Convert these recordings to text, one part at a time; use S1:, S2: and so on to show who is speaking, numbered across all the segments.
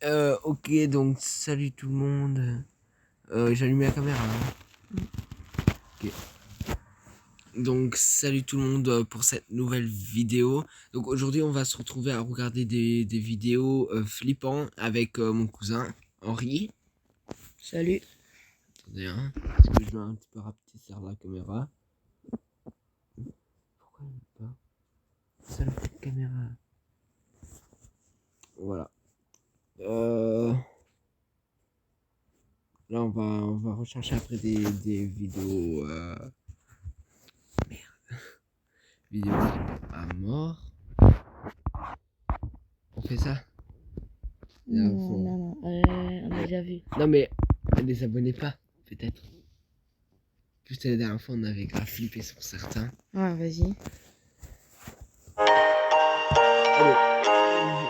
S1: Ok, donc salut tout le monde. J'ai allumé la caméra. Ok. Donc salut tout le monde pour cette nouvelle vidéo. Donc aujourd'hui on va se retrouver à regarder des vidéos flippantes avec mon cousin Henri.
S2: Salut.
S1: Attendez, hein, parce que je dois un petit peu rapetisser la caméra. Pourquoi il veut pas? Salut petite caméra. Voilà. Là on va rechercher après des vidéos. Vidéos à mort. On fait ça?
S2: Non, on a déjà vu.
S1: Non mais ne les abonnez pas, peut-être. Juste la dernière fois on avait grave flippé sur certains.
S2: Ouais, vas-y.
S1: Allez,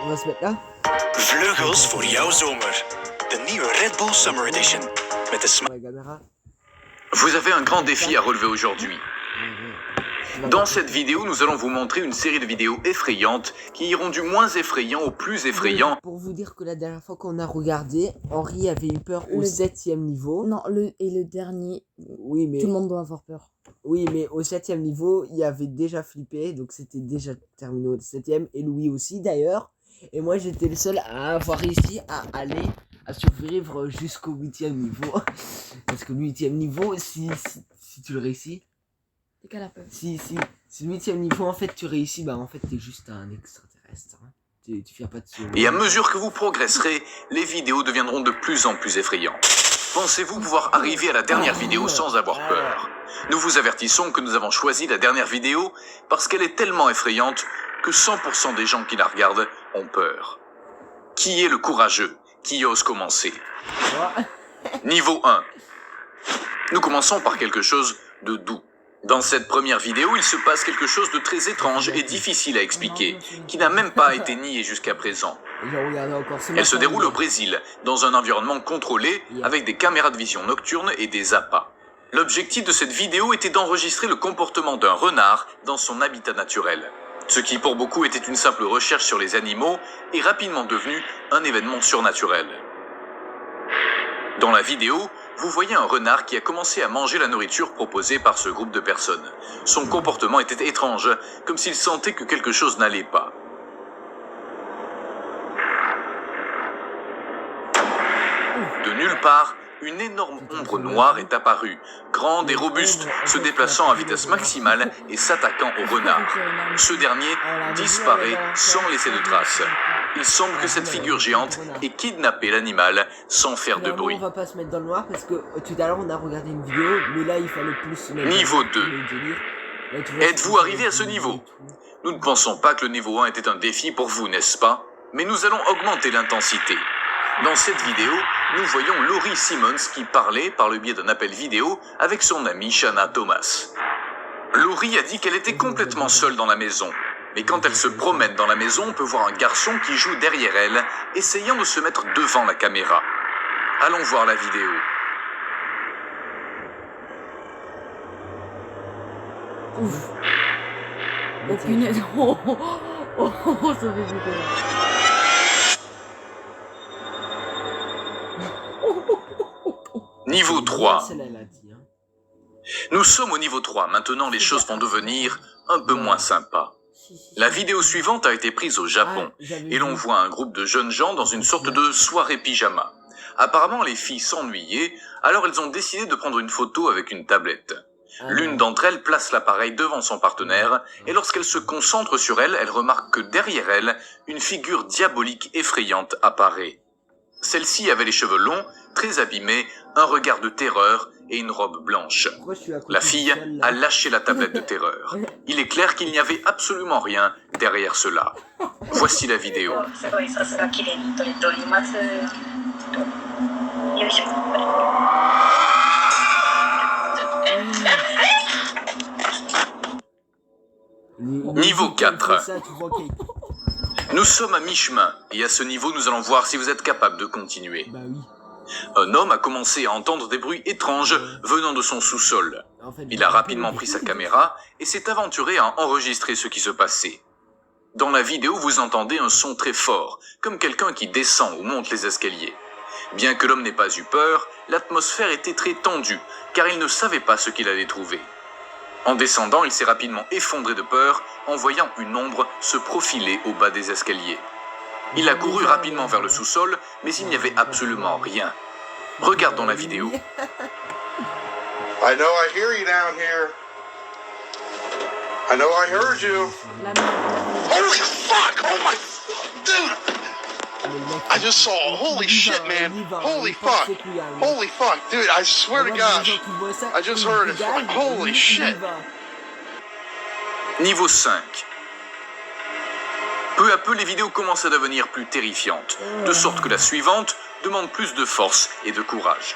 S1: on va se mettre là.
S3: Vleugels voor jouw zomer. De nieuwe Red Bull Summer Edition. Met de smaak.
S1: La caméra.
S4: Vous avez un grand défi à relever aujourd'hui. Dans cette vidéo, nous allons vous montrer une série de vidéos effrayantes qui iront du moins effrayant au plus effrayant.
S1: Pour vous dire que la dernière fois qu'on a regardé, Henri avait eu peur au 7e niveau.
S2: Non, le dernier,
S1: Oui mais,
S2: tout le monde doit avoir peur.
S1: oui, mais au 7e niveau, il avait déjà flippé. Donc c'était déjà terminé au 7e. Et Louis aussi d'ailleurs. Et moi j'étais le seul à avoir réussi à aller, à survivre jusqu'au 8e niveau. Parce que le 8e niveau, si tu le réussis,
S2: C'est qu'à la peur.
S1: si le 8e niveau en fait tu réussis, bah en fait t'es juste un extraterrestre. Hein. Tu viens pas de ce...
S4: Et à mesure que vous progresserez, les vidéos deviendront de plus en plus effrayantes. Pensez-vous pouvoir arriver à la dernière vidéo sans avoir peur? Nous vous avertissons que nous avons choisi la dernière vidéo parce qu'elle est tellement effrayante que 100% des gens qui la regardent ont peur. Qui est le courageux qui ose commencer? Niveau 1. Nous commençons par quelque chose de doux. Dans cette première vidéo, il se passe quelque chose de très étrange et difficile à expliquer, qui n'a même pas été nié jusqu'à présent. Elle se déroule au Brésil, dans un environnement contrôlé, avec des caméras de vision nocturne et des appâts. L'objectif de cette vidéo était d'enregistrer le comportement d'un renard dans son habitat naturel. Ce qui pour beaucoup était une simple recherche sur les animaux est rapidement devenu un événement surnaturel. Dans la vidéo, vous voyez un renard qui a commencé à manger la nourriture proposée par ce groupe de personnes. Son comportement était étrange, comme s'il sentait que quelque chose n'allait pas. De nulle part, une énorme ombre noire est apparue, grande et robuste, se déplaçant à vitesse maximale et s'attaquant au renard. Ce dernier disparaît sans laisser de traces. Il semble que cette figure géante ait kidnappé l'animal sans faire de bruit.
S1: On va pas se mettre dans le noir parce que tout à l'heure on a regardé une vidéo, mais là il fallait plus se mettre
S4: Niveau
S1: dans
S4: 2. Êtes-vous arrivé à ce niveau? Nous ne pensons pas que le niveau 1 était un défi pour vous, n'est-ce pas? Mais nous allons augmenter l'intensité. Dans cette vidéo, nous voyons Laurie Simmons qui parlait par le biais d'un appel vidéo avec son amie Shanna Thomas. Laurie a dit qu'elle était complètement seule dans la maison. Mais quand elle se promène dans la maison, on peut voir un garçon qui joue derrière elle, essayant de se mettre devant la caméra. Allons voir la vidéo.
S2: Ouf. Oh punaise. Ça fait super.
S4: Niveau 3.
S1: Celle-là, elle a dit, hein.
S4: Nous sommes au niveau 3. Maintenant, les choses vont devenir un peu moins sympas. La vidéo suivante a été prise au Japon, et l'on voit un groupe de jeunes gens dans une sorte de soirée pyjama. Apparemment, les filles s'ennuyaient, alors elles ont décidé de prendre une photo avec une tablette. L'une d'entre elles place l'appareil devant son partenaire, et lorsqu'elle se concentre sur elle, elle remarque que derrière elle, une figure diabolique effrayante apparaît. Celle-ci avait les cheveux longs, très abîmés, un regard de terreur et une robe blanche. La fille a lâché la tablette de terreur. Il est clair qu'il n'y avait absolument rien derrière cela. Voici la vidéo. Niveau 4. Nous sommes à mi-chemin, et à ce niveau, nous allons voir si vous êtes capable de continuer.
S1: Bah oui.
S4: Un homme a commencé à entendre des bruits étranges venant de son sous-sol. Il a rapidement pris sa caméra et s'est aventuré à enregistrer ce qui se passait. Dans la vidéo, vous entendez un son très fort, comme quelqu'un qui descend ou monte les escaliers. Bien que l'homme n'ait pas eu peur, l'atmosphère était très tendue, car il ne savait pas ce qu'il allait trouver. En descendant, il s'est rapidement effondré de peur en voyant une ombre se profiler au bas des escaliers. Il a couru rapidement vers le sous-sol, mais il n'y avait absolument rien. Regardons la vidéo.
S5: I know I hear you down here. I know I heard you.
S2: La merde.
S5: Holy fuck! Oh my... Dude! I just saw... Holy shit, man! Holy fuck! Holy fuck! Dude, I swear to gosh! I just heard it. Holy shit!
S4: Niveau 5. Peu à peu, les vidéos commencent à devenir plus terrifiantes, de sorte que la suivante demande plus de force et de courage.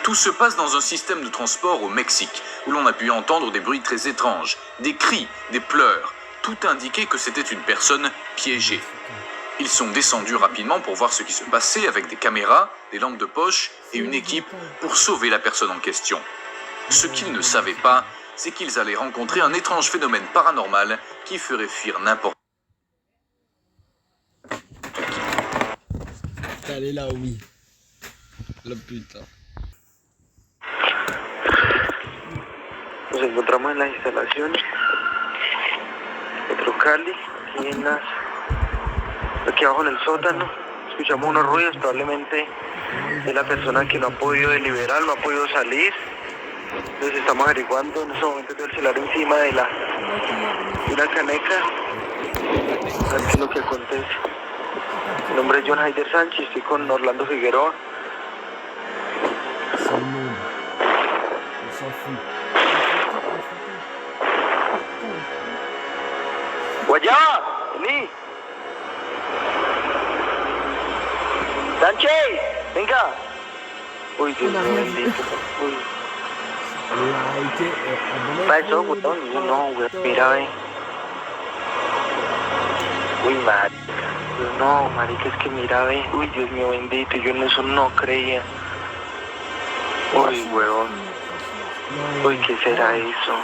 S4: Tout se passe dans un système de transport au Mexique, où l'on a pu entendre des bruits très étranges, des cris, des pleurs. Tout indiquait que c'était une personne piégée. Ils sont descendus rapidement pour voir ce qui se passait avec des caméras, des lampes de poche et une équipe pour sauver la personne en question. Ce qu'ils ne savaient pas, c'est qu'ils allaient rencontrer un étrange phénomène paranormal qui ferait fuir n'importe
S1: Elle est là, oui. La puta.
S6: Nos encontramos en las instalaciones Metro Cali, aquí abajo en el sótano. Escuchamos unos ruidos, probablemente es la persona que no ha podido deliberar, no ha podido salir. Entonces estamos averiguando, en este momento tengo el celular encima de una caneca. A ver qué es lo que acontece. Mi nombre es John Haider Sánchez, estoy con Orlando Figueroa.
S1: C'est le monde. On s'en fout.
S6: Guayaba, vení. Sánchez, venga. Uy, Dios mío bendito. Uy. Para eso, botón, no, güey, mira, ve. Uy, marica. No, marica, es que mira, ve. Uy, Dios mío bendito, yo en eso no creía. Uy, huevón. Uy, ¿qué será eso?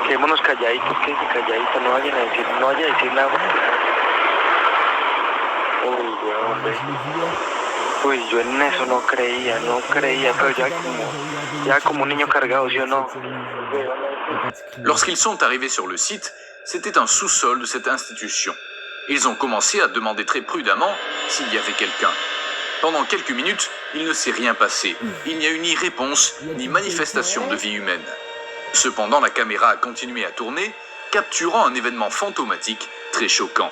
S6: Quedémonos calladitos, quédense calladitos, no vayan a decir, no vaya a decir nada. Uy, huevón, ve. Uy, yo en eso no creía, pero ya como un niño cargado, ¿sí o no?
S4: Lorsqu'ils sont arrivés sur le site, c'était un sous-sol de cette institution. Ils ont commencé à demander très prudemment s'il y avait quelqu'un. Pendant quelques minutes, il ne s'est rien passé. Il n'y a eu ni réponse, ni manifestation de vie humaine. Cependant, la caméra a continué à tourner, capturant un événement fantomatique très choquant.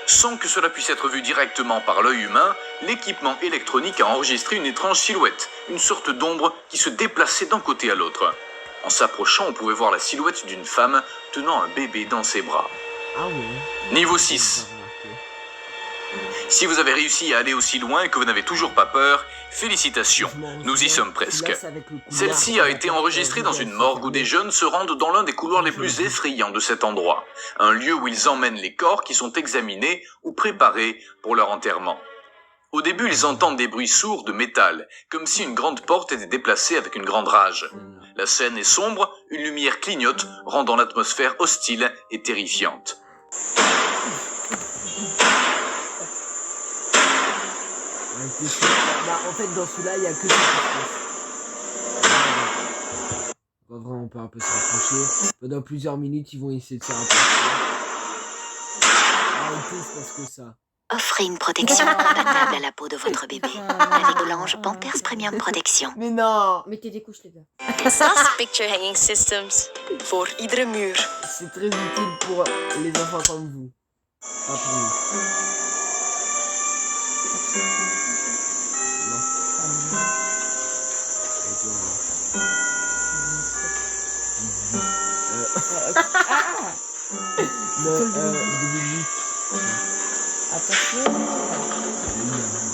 S4: Sans que cela puisse être vu directement par l'œil humain, l'équipement électronique a enregistré une étrange silhouette, une sorte d'ombre qui se déplaçait d'un côté à l'autre. En s'approchant, on pouvait voir la silhouette d'une femme tenant un bébé dans ses bras.
S1: Ah ouais.
S4: Niveau 6. Si vous avez réussi à aller aussi loin et que vous n'avez toujours pas peur, félicitations, nous y sommes presque. Celle-ci a été enregistrée dans une morgue où des jeunes se rendent dans l'un des couloirs les plus effrayants de cet endroit, un lieu où ils emmènent les corps qui sont examinés ou préparés pour leur enterrement. Au début, ils entendent des bruits sourds de métal, comme si une grande porte était déplacée avec une grande rage. La scène est sombre, une lumière clignote, rendant l'atmosphère hostile et terrifiante.
S1: Bah, en fait, dans celui-là, il n'y a que ça qui se passe. On va vraiment pas un peu se rapprocher. Pendant plusieurs minutes, ils vont essayer de se rapprocher. Ah, ok, c'est parce que ça.
S7: Offrez une protection imbattable à la peau de votre bébé avec l'ange Pampers Premium Protection.
S1: Mais non!
S2: Mettez des couches, les gars.
S8: SAS Picture Hanging Systems. Voor iedere muur.
S1: C'est très utile pour les enfants comme vous. Pas pour nous. Non. Et toi, Dominique.
S2: Attention.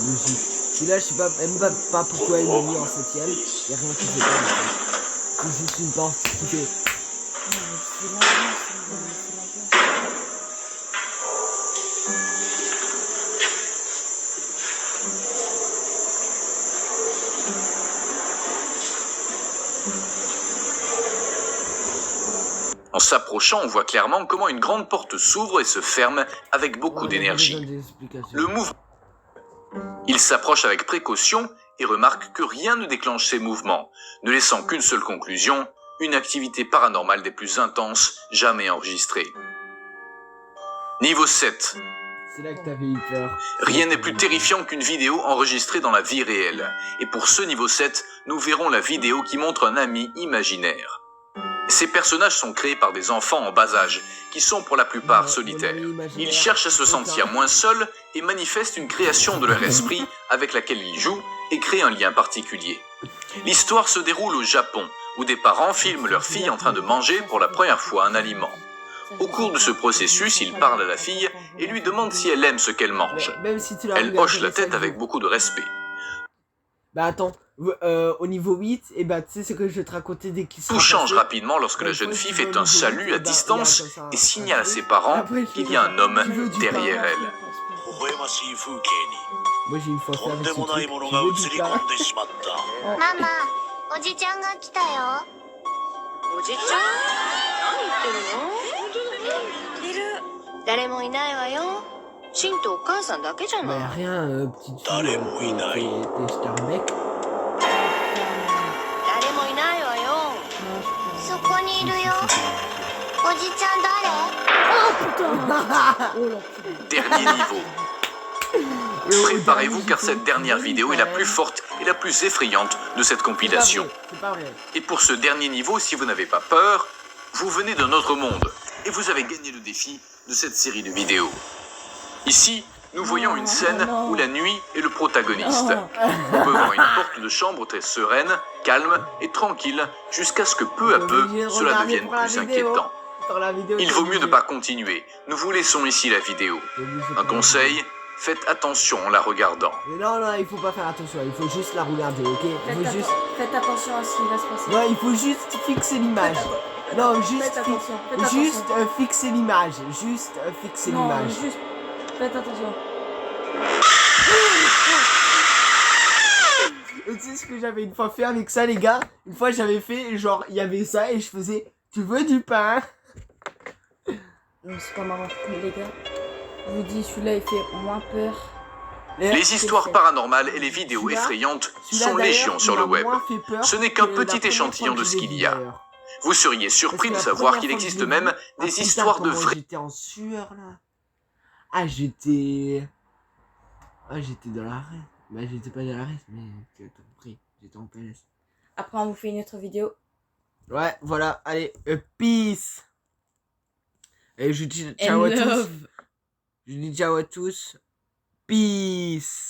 S1: Logique. Celui-là, je sais pas, même pas pourquoi il l'a mis en 7ème. Il n'y a rien qui fait pas en fait. C'est juste une porte qui fait.
S4: En s'approchant, on voit clairement comment une grande porte s'ouvre et se ferme avec beaucoup d'énergie. Le mouvement. Il s'approche avec précaution et remarque que rien ne déclenche ces mouvements, ne laissant qu'une seule conclusion, une activité paranormale des plus intenses jamais enregistrée. Niveau 7.
S1: C'est là que t'avais eu peur.
S4: Rien n'est plus terrifiant qu'une vidéo enregistrée dans la vie réelle. Et pour ce niveau 7, nous verrons la vidéo qui montre un ami imaginaire. Ces personnages sont créés par des enfants en bas âge, qui sont pour la plupart solitaires. Ils cherchent à se sentir moins seuls et manifestent une création de leur esprit avec laquelle ils jouent et créent un lien particulier. L'histoire se déroule au Japon, où des parents filment leur fille en train de manger pour la première fois un aliment. Au cours de ce processus, ils parlent à la fille et lui demandent si elle aime ce qu'elle mange. Elle hoche la tête avec beaucoup de respect.
S1: Bah attends, au niveau 8, et bah tu sais ce que je vais te raconter dès qu'il sera
S4: Tout change
S1: passé.
S4: rapidement lorsque la jeune fille fait un salut à distance et signale à ses parents qu'il y a un homme derrière elle.
S5: 微笑ましい風景
S1: Moi j'ai une fois
S5: に
S1: fait
S5: とん
S1: avec
S5: で
S1: ce
S5: もない
S1: truc,
S5: もの
S1: tu
S5: が
S1: veux
S5: 映
S1: du
S5: り
S1: pain
S5: 込んでしまった
S7: ママ、おじちゃんが来たよ。
S8: おじちゃん何言ってるのいる。誰もいないわよ。シンとお母さんだけじゃ
S1: Bah
S8: ない。
S1: rien, petite fille,
S5: Allez, Mouina.
S1: t'es un mec.
S8: 誰もいないわよ。
S7: そこにいるよ。おじちゃん誰？
S4: Dernier niveau. Préparez-vous car cette dernière vidéo est la plus forte et la plus effrayante de cette compilation.
S1: C'est pas vrai.
S4: Et pour ce dernier niveau, si vous n'avez pas peur, vous venez d'un autre monde et vous avez gagné le défi de cette série de vidéos. Ici, nous voyons une scène où la nuit est le protagoniste. On peut voir une porte de chambre très sereine, calme et tranquille jusqu'à ce que peu à peu, cela devienne plus inquiétant. Il vaut mieux ne pas continuer. Nous vous laissons ici la vidéo. Un conseil, faites attention en la regardant.
S1: Mais non, non, il faut pas faire attention, il faut juste la regarder, ok? Il faut juste...
S2: Faites attention à ce qui va se passer.
S1: Non, il faut juste fixer l'image. Non, juste,
S2: Faites attention.
S1: juste fixer l'image. Juste fixer
S2: Non,
S1: l'image.
S2: juste faites attention.
S1: Tu sais ce que j'avais une fois fait avec ça, les gars? Une fois, j'avais fait, genre, il y avait ça et je faisais, tu veux du pain?
S2: Non, c'est pas marrant. Mais les gars, je vous dis, celui-là, il fait moins peur.
S4: Les histoires paranormales et les vidéos
S1: Celui-là-
S4: effrayantes
S1: Celui-là,
S4: sont légion
S1: d'ailleurs,
S4: sur
S1: il
S4: le
S1: m'a
S4: web.
S1: moins fait peur
S4: Ce n'est qu'un
S1: que la
S4: petit
S1: première
S4: échantillon
S1: fois
S4: de
S1: que
S4: ce
S1: je l'ai
S4: qu'il
S1: vu,
S4: y a.
S1: d'ailleurs.
S4: Vous seriez surpris de
S1: Parce que la
S4: savoir
S1: première
S4: qu'il
S1: fois que
S4: existe
S1: je l'ai
S4: même
S1: vu,
S4: des
S1: putain,
S4: histoires de
S1: comment
S4: vrais...
S1: J'étais en sueur là. Ah, j'étais dans l'arrêt. Bah, j'étais pas dans l'arrêt, mais tu as compris. J'étais en PLS.
S2: Après, on vous fait une autre vidéo.
S1: Ouais, voilà. Allez, peace. Et je dis ciao à tous. Je dis ciao à tous. Peace.